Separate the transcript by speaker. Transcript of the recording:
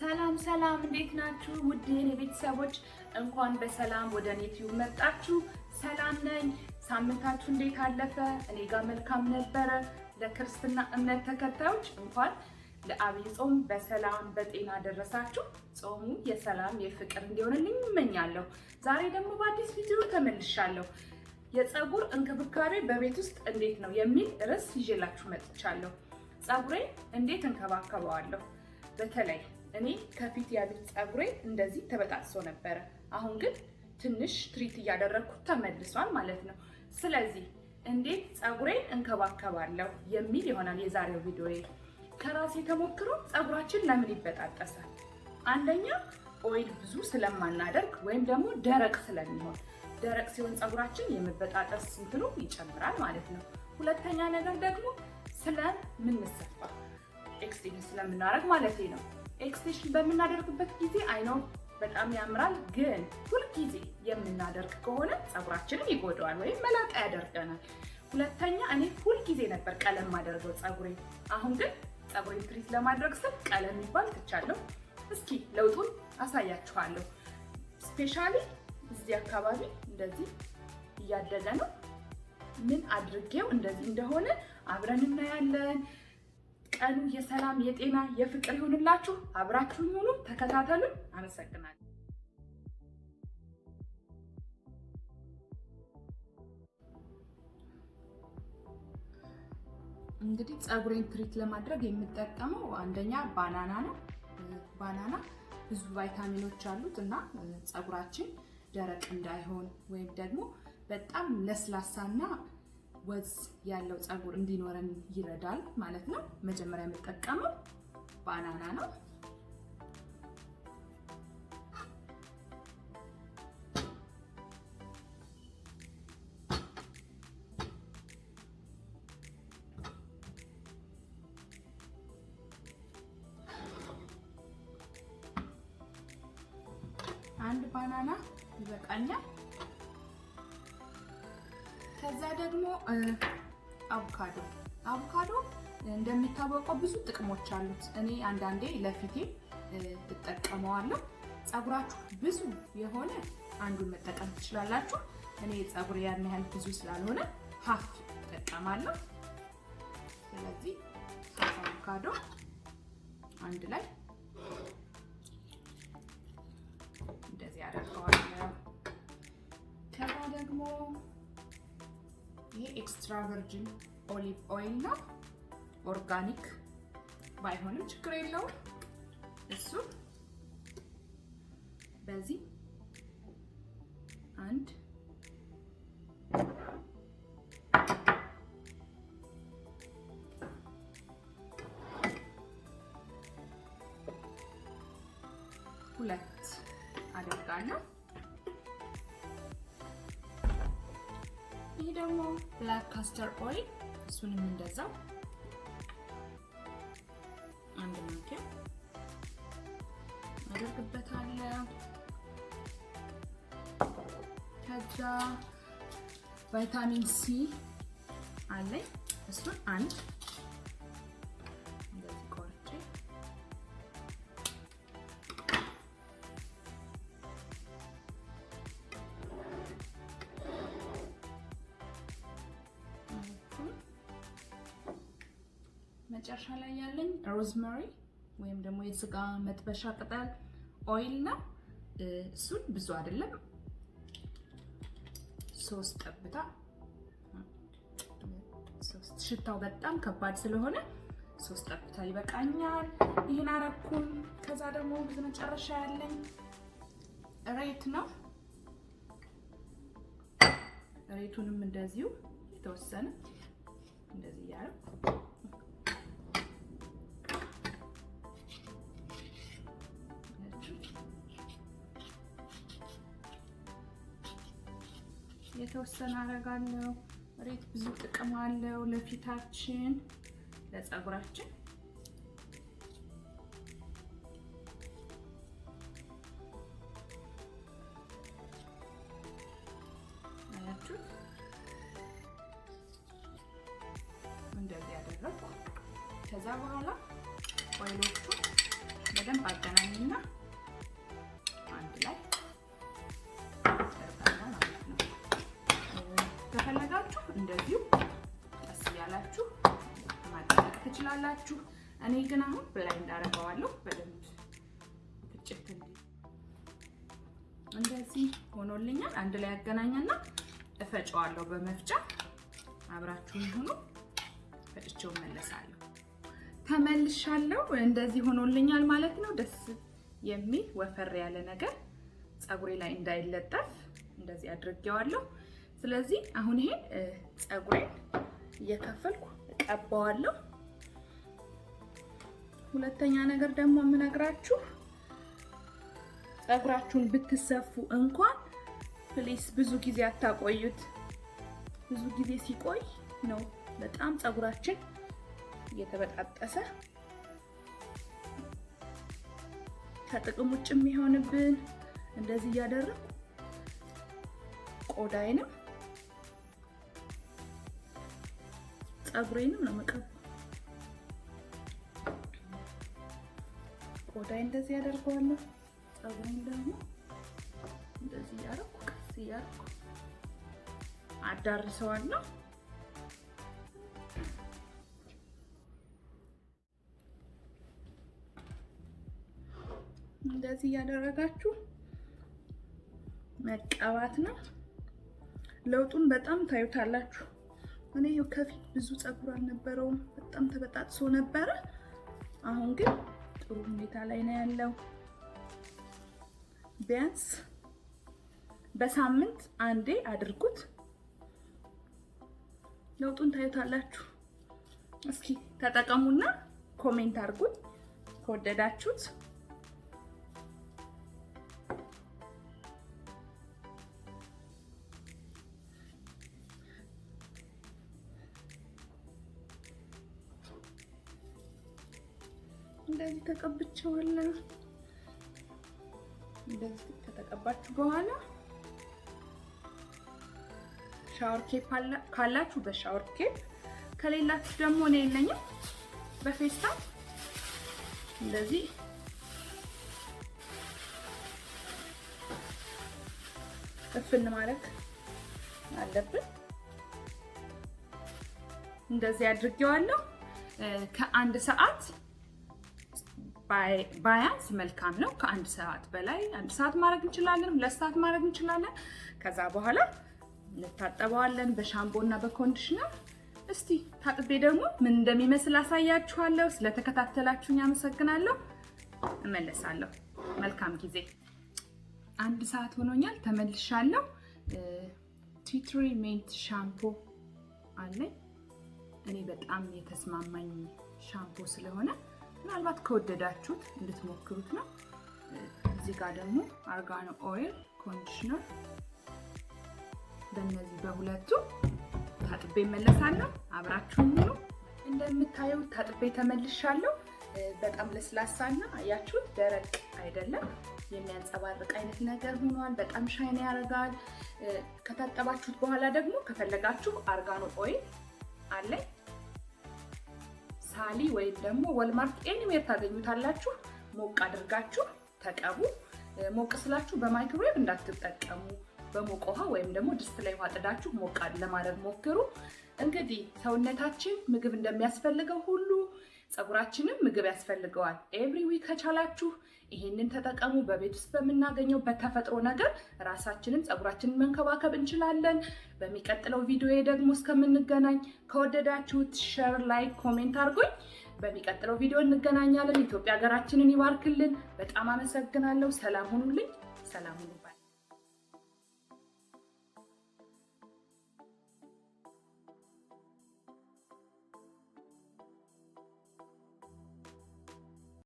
Speaker 1: ሰላም ሰላም እንዴት ናችሁ? ውድ የኔ ቤተሰቦች እንኳን በሰላም ወደ ዩቲዩብ መጣችሁ። ሰላም ነኝ። ሳምንታችሁ እንዴት አለፈ? እኔ ጋር መልካም ነበረ። ለክርስትና እምነት ተከታዮች እንኳን ለአብይ ጾም በሰላም በጤና ደረሳችሁ። ጾሙ የሰላም የፍቅር እንዲሆንልኝ እመኛለሁ። ዛሬ ደግሞ በአዲስ ቪዲዮ ተመልሻለሁ። የፀጉር እንክብካቤ በቤት ውስጥ እንዴት ነው የሚል ርዕስ ይዤላችሁ መጥቻለሁ። ፀጉሬን እንዴት እንከባከበዋለሁ? በተለይ እኔ ከፊት ያሉት ፀጉሬ እንደዚህ ተበጣጥሶ ነበረ። አሁን ግን ትንሽ ትሪት እያደረኩት ተመልሷል ማለት ነው። ስለዚህ እንዴት ፀጉሬን እንከባከባለሁ የሚል ይሆናል የዛሬው ቪዲዮዬ። ከራሴ ተሞክሮ ፀጉራችን ለምን ይበጣጠሳል? አንደኛ ኦይል ብዙ ስለማናደርግ ወይም ደግሞ ደረቅ ስለሚሆን፣ ደረቅ ሲሆን ፀጉራችን የመበጣጠስ እንትኑ ይጨምራል ማለት ነው። ሁለተኛ ነገር ደግሞ ስለምንሰፋ ኤክስቴንሽን ስለምናደርግ ማለት ነው። ኤክስቴንሽን በምናደርግበት ጊዜ አይነው በጣም ያምራል፣ ግን ሁልጊዜ የምናደርግ ከሆነ ፀጉራችንን ይጎዳዋል ወይም መላጣ ያደርገናል። ሁለተኛ እኔ ሁልጊዜ ነበር ቀለም ማደርገው ፀጉሬ። አሁን ግን ፀጉሬን ትሪት ለማድረግ ስል ቀለም የሚባል ትቻለሁ። እስኪ ለውጡን አሳያችኋለሁ። ስፔሻሊ እዚህ አካባቢ እንደዚህ እያደገ ነው። ምን አድርጌው እንደዚህ እንደሆነ አብረን እናያለን። ቀኑ የሰላም የጤና የፍቅር ይሁንላችሁ። አብራችሁኝ ሁኑ፣ ተከታተሉን። አመሰግናለሁ። እንግዲህ ፀጉሬን ትሪት ለማድረግ የምጠቀመው አንደኛ ባናና ነው። ባናና ብዙ ቫይታሚኖች አሉት እና ፀጉራችን ደረቅ እንዳይሆን ወይም ደግሞ በጣም ለስላሳና ወዝ ያለው ፀጉር እንዲኖረን ይረዳል ማለት ነው። መጀመሪያ የምጠቀመው ባናና ነው። አንድ ባናና ይበቃኛል። ከዛ ደግሞ አቮካዶ እንደሚታወቀው ብዙ ጥቅሞች አሉት። እኔ አንዳንዴ ለፊቴ እጠቀመዋለሁ። ፀጉራችሁ ብዙ የሆነ አንዱን መጠቀም ትችላላችሁ። እኔ ፀጉሬ ያን ያህል ብዙ ስላልሆነ ሀፍ እጠቀማለሁ። ስለዚህ አቮካዶ አንድ ላይ እንደዚህ አደርገዋለሁ። ከዛ ደግሞ ይሄ ኤክስትራ ቨርጂን ኦሊቭ ኦይል ነው። ኦርጋኒክ ባይሆንም ችግር የለውም። እሱ በዚህ አንድ ሁለት አደርጋለሁ። ይሄ ደግሞ ብላክ ካስተር ኦይል፣ እሱንም እንደዛው አንድ ማንኪያ አደርግበታለሁ። ከዛ ቫይታሚን ሲ አለኝ፣ እሱን አንድ እንደዚህ ቆርጬ መጨረሻ ላይ ያለኝ ሮዝመሪ ወይም ደግሞ የስጋ መጥበሻ ቅጠል ኦይል ነው። እሱን ብዙ አይደለም፣ 3 ጠብታ። ሽታው በጣም ከባድ ስለሆነ 3 ጠብታ ይበቃኛል። ይሄን አረኩኝ። ከዛ ደግሞ በመጨረሻ ያለኝ ሬት ነው። ሬቱንም እንደዚሁ የተወሰነ እንደዚህ ያረኩ የተወሰነ አረጋለሁ። ሬት ብዙ ጥቅም አለው ለፊታችን፣ ለፀጉራችን። አያችሁ እንደዚህ ያደረኩ። ከዛ በኋላ ኦይሎቹ በደንብ አገናኝ አገናኝና አንድ ላይ አደርጋለሁ ማለት ነው። ከፈለጋችሁ እንደዚሁ ቀስ ያላችሁ ማድረግ ትችላላችሁ። እኔ ግን አሁን ብላይንድ አደርገዋለሁ በደንብ ፍጭት እንደዚህ ሆኖልኛል። አንድ ላይ አገናኛና እፈጨዋለሁ በመፍጫ። አብራችሁን ሆኖ ፈጭቼው መለሳለሁ። ተመልሻለሁ። እንደዚህ ሆኖልኛል ማለት ነው። ደስ የሚል ወፈር ያለ ነገር ፀጉሬ ላይ እንዳይለጠፍ እንደዚህ አድርጌዋለሁ። ስለዚህ አሁን ይሄ ፀጉሬን እየከፈልኩ እቀባዋለሁ። ሁለተኛ ነገር ደግሞ የምነግራችሁ ፀጉራችሁን ብትሰፉ እንኳን ፕሊስ ብዙ ጊዜ አታቆዩት። ብዙ ጊዜ ሲቆይ ነው በጣም ፀጉራችን እየተበጣጠሰ ከጥቅም ውጭ የሚሆንብን። እንደዚህ እያደረኩ ቆዳዬንም ፀጉሬንም ነው መቀበል። ቆዳዬን እንደዚህ ያደርገዋለሁ። ፀጉሬን ደግሞ እንደዚህ ያደርኩ ቀስ እያደረኩ አዳርሰዋለሁ። እንደዚህ ያደረጋችሁ መቀባት ነው። ለውጡን በጣም ታዩታላችሁ። እኔ ከፊት ብዙ ፀጉር አልነበረውም፣ በጣም ተበጣጥሶ ነበረ። አሁን ግን ጥሩ ሁኔታ ላይ ነው ያለው። ቢያንስ በሳምንት አንዴ አድርጉት፣ ለውጡን ታዩታላችሁ። እስኪ ተጠቀሙና ኮሜንት አድርጉት ከወደዳችሁት። እንደዚህ ተቀብቼዋለሁ። እንደዚህ ከተቀባችሁ በኋላ ሻወር ኬፕ ካላችሁ በሻወር ኬፕ፣ ከሌላችሁ ደግሞ እኔ የለኝም በፌስታል እንደዚህ እፍን ማድረግ አለብን። እንደዚህ አድርጌዋለሁ። ከአንድ ሰዓት ባያንስ መልካም ነው። ከአንድ ሰዓት በላይ 1 ሰዓት ማድረግ እንችላለን፣ 2 ሰዓት ማድረግ እንችላለን። ከዛ በኋላ እንታጠበዋለን በሻምፖ እና በኮንዲሽነር። እስቲ ታጥቤ ደግሞ ምን እንደሚመስል አሳያችኋለሁ። ስለተከታተላችሁኝ አመሰግናለሁ። እመለሳለሁ። መልካም ጊዜ። 1 ሰዓት ሆኖኛል፣ ተመልሻለሁ። ትሪትሜንት ሻምፖ አለኝ። እኔ በጣም የተስማማኝ ሻምፖ ስለሆነ ምናልባት ከወደዳችሁት እንድትሞክሩት ነው። እዚህ ጋር ደግሞ አርጋኖ ኦይል ኮንዲሽነር። በእነዚህ በሁለቱ ታጥቤ እመለሳለሁ። አብራችሁን ሁኑ። እንደምታዩት ታጥቤ ተመልሻለሁ። በጣም ለስላሳና አያችሁት፣ ደረቅ አይደለም፣ የሚያንጸባርቅ አይነት ነገር ሆኗል። በጣም ሻይን ያደርጋል። ከታጠባችሁት በኋላ ደግሞ ከፈለጋችሁ አርጋኖ ኦይል አለኝ። ሳሊ ወይም ደግሞ ወልማርት ኤኒዌር ታገኙታላችሁ። ሞቅ አድርጋችሁ ተቀቡ። ሞቅ ስላችሁ በማይክሮዌቭ እንዳትጠቀሙ። በሞቅ ውሃ ወይም ደግሞ ድስት ላይ ውሃ ጥዳችሁ ሞቅ ለማድረግ ሞክሩ። እንግዲህ ሰውነታችን ምግብ እንደሚያስፈልገው ሁሉ ፀጉራችንም ምግብ ያስፈልገዋል። ኤቭሪ ዊክ ከቻላችሁ ይሄንን ተጠቀሙ። በቤት ውስጥ በምናገኘው በተፈጥሮ ነገር ራሳችንን ፀጉራችንን መንከባከብ እንችላለን። በሚቀጥለው ቪዲዮ ደግሞ እስከምንገናኝ ከወደዳችሁት ሼር፣ ላይክ፣ ኮሜንት አድርጉኝ። በሚቀጥለው ቪዲዮ እንገናኛለን። ኢትዮጵያ ሀገራችንን ይባርክልን። በጣም አመሰግናለሁ። ሰላም ሁኑልኝ። ሰላም ሁኑ።